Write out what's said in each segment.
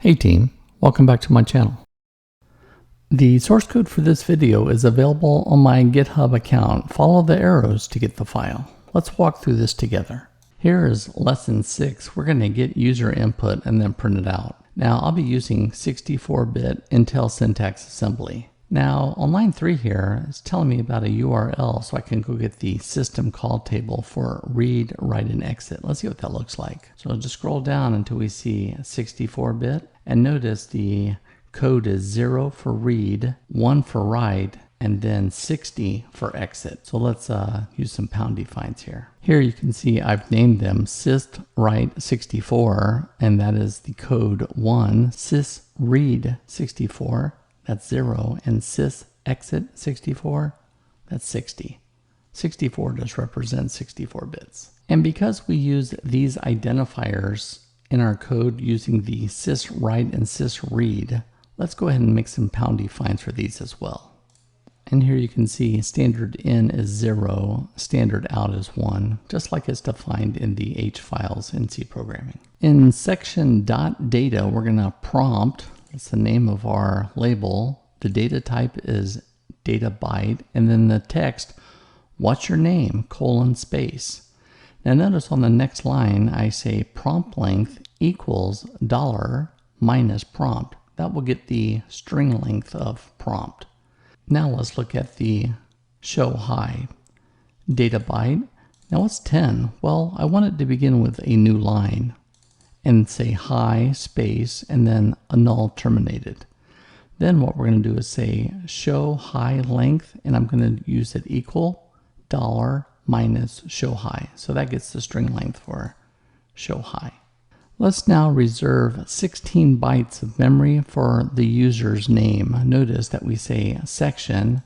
Hey team, welcome back to my channel. The source code for this video is available on my GitHub account. Follow the arrows to get the file. Let's walk through this together. Here is lesson 6. We're going to get user input and then print it out. Now I'll be using 64-bit Intel syntax assembly. Now on line 3 here, it's telling me about a URL so I can go get the system call table for read, write, and exit. Let's see what that looks like. So I'll just scroll down until we see 64-bit and notice the code is 0 for read, 1 for write, and then 60 for exit. So let's use some pound defines here. Here you can see I've named them sys write 64, and that is the code 1, sys read 64, that's 0, and sys exit 64, that's 60. 64 just represents 64 bits. And because we use these identifiers in our code using the sys write and sys read, let's go ahead and make some pound defines for these as well. And here you can see standard in is 0, standard out is 1, just like it's defined in the H files in C programming. In section .data, we're going to prompt, that's the name of our label. The data type is data byte, and then the text, what's your name, :space. Now notice on the next line, I say prompt length equals $ minus prompt. That will get the string length of prompt. Now let's look at the show hi. Data byte. Now it's 10. Well, I want it to begin with a new line and say hi space and then a null terminated. Then what we're going to do is say show hi length, and I'm going to use it equal $ minus show hi. So that gets the string length for show hi. Let's now reserve 16 bytes of memory for the user's name. Notice that we say section.bss.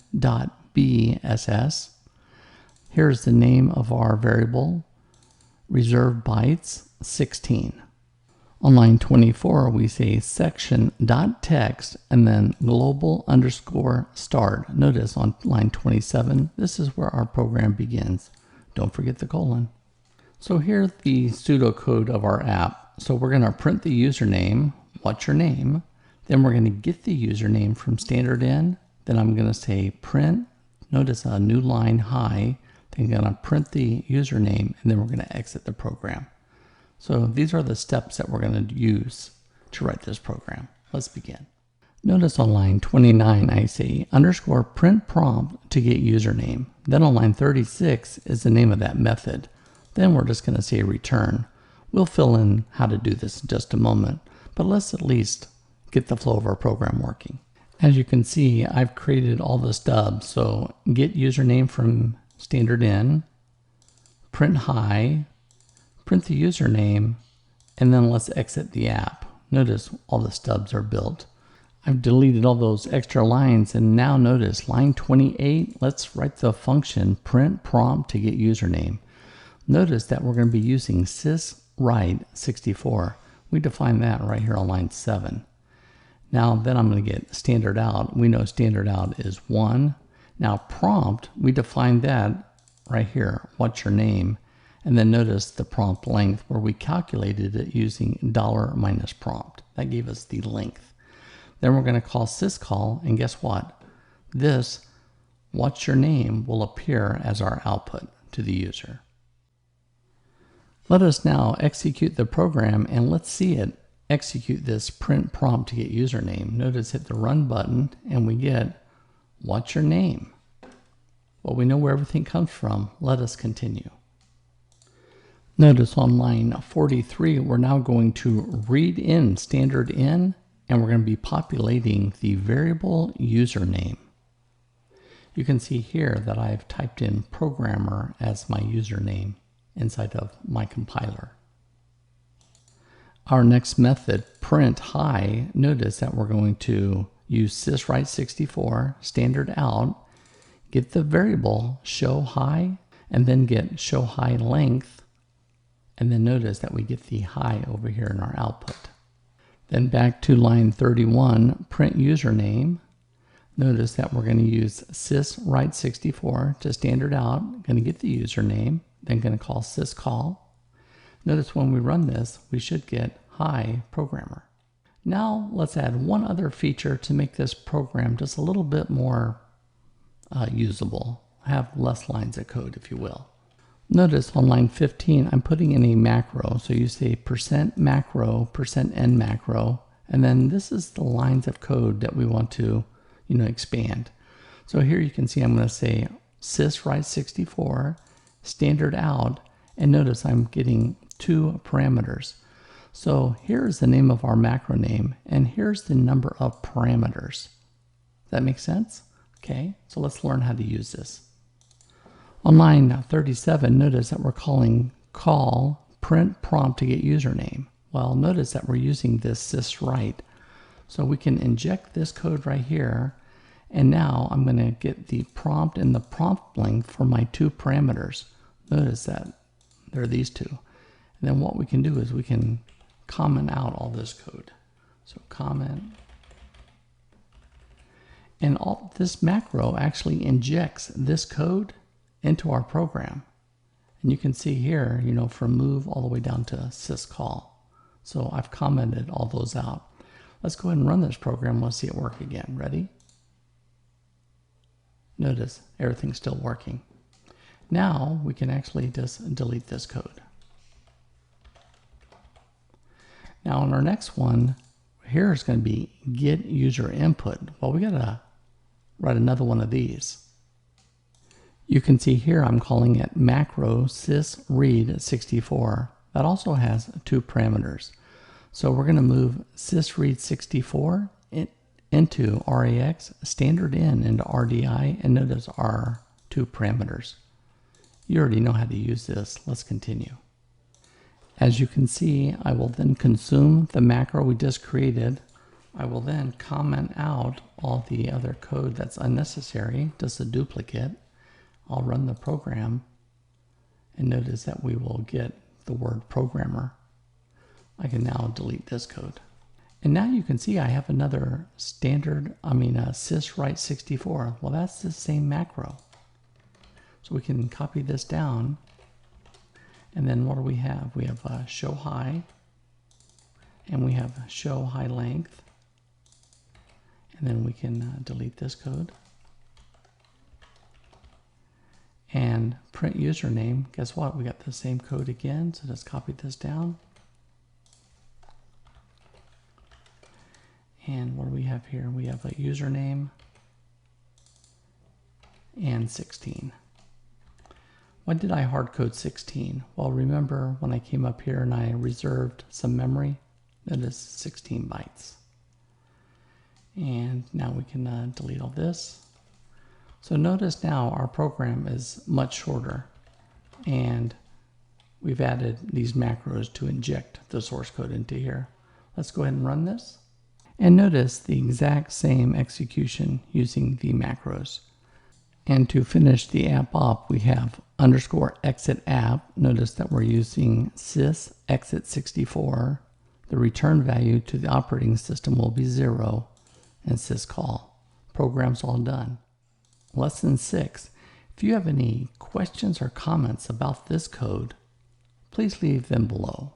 Here's the name of our variable. Reserve bytes 16. On line 24, we say section.text and then global_start. Notice on line 27, this is where our program begins. Don't forget the colon. So here's the pseudocode of our app. So we're going to print the username, what's your name? Then we're going to get the username from standard in. Then I'm going to say print, notice a new line hi. Then I'm going to print the username, and then we're going to exit the program. So these are the steps that we're going to use to write this program. Let's begin. Notice on line 29, I say _print prompt to get username. Then on line 36 is the name of that method. Then we're just going to say return. We'll fill in how to do this in just a moment, but let's at least get the flow of our program working. As you can see, I've created all the stubs. So get username from standard in, print hi, print the username, and then let's exit the app. Notice all the stubs are built. I've deleted all those extra lines, and now notice line 28, let's write the function print prompt to get username. Notice that we're going to be using sys write 64. We define that right here on line 7. Now then I'm going to get standard out. We know standard out is 1. Now prompt, we define that right here. What's your name? And then notice the prompt length where we calculated it using $ minus prompt. That gave us the length. Then we're going to call syscall, and guess what? This what's your name will appear as our output to the user. Let us now execute the program, and let's see it execute this print prompt to get username. Notice hit the run button and we get what's your name? Well, we know where everything comes from. Let us continue. Notice on line 43, we're now going to read in standard in, and we're going to be populating the variable username. You can see here that I've typed in programmer as my username inside of my compiler. Our next method, print hi, notice that we're going to use syswrite 64, standard out, get the variable show hi, and then get show hi length, and then notice that we get the hi over here in our output. Then back to line 31, print username. Notice that we're going to use syswrite 64 to standard out, going to get the username, then going to call syscall. Notice when we run this, we should get hi programmer. Now let's add one other feature to make this program just a little bit more usable. Have less lines of code, if you will. Notice on line 15, I'm putting in a macro. So you say %macro, %end macro, and then this is the lines of code that we want to, expand. So here you can see I'm going to say syswrite64, standard out, and notice I'm getting 2 parameters. So here's the name of our macro name, and here's the number of parameters. Does that make sense? Okay, so let's learn how to use this. On line 37, notice that we're calling call print prompt to get username. Well, notice that we're using this syswrite. So we can inject this code right here, and now I'm going to get the prompt and the prompt length for my 2 parameters. Notice that there are these 2. And then what we can do is we can comment out all this code. So comment. And all this macro actually injects this code into our program. And you can see here, from move all the way down to syscall. So I've commented all those out. Let's go ahead and run this program. Let's see it work again. Ready? Notice everything's still working. Now we can actually just delete this code. Now on our next one, here is going to be get user input. Well, we got to write another one of these. You can see here I'm calling it macro sysread64. That also has 2 parameters. So we're going to move sysread64 into RAX, standard in into RDI, and notice our 2 parameters. You already know how to use this. Let's continue. As you can see, I will then consume the macro we just created. I will then comment out all the other code that's unnecessary, just a duplicate. I'll run the program, and notice that we will get the word programmer. I can now delete this code. And now you can see I have another syswrite64. Well, that's the same macro. So we can copy this down. And then what do we have? We have show high, and we have show high length. And then we can delete this code. And print username. Guess what? We got the same code again. So let's copy this down. And what do we have here? We have a username and 16. Why did I hard code 16? Well, remember when I came up here and I reserved some memory? That is 16 bytes. And now we can delete all this. So notice now our program is much shorter, and we've added these macros to inject the source code into here. Let's go ahead and run this. And notice the exact same execution using the macros. And to finish the app up, we have _exit app. Notice that we're using sys exit64. The return value to the operating system will be 0, and syscall. Program's all done. Lesson 6. If you have any questions or comments about this code, please leave them below.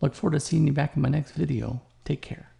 Look forward to seeing you back in my next video. Take care.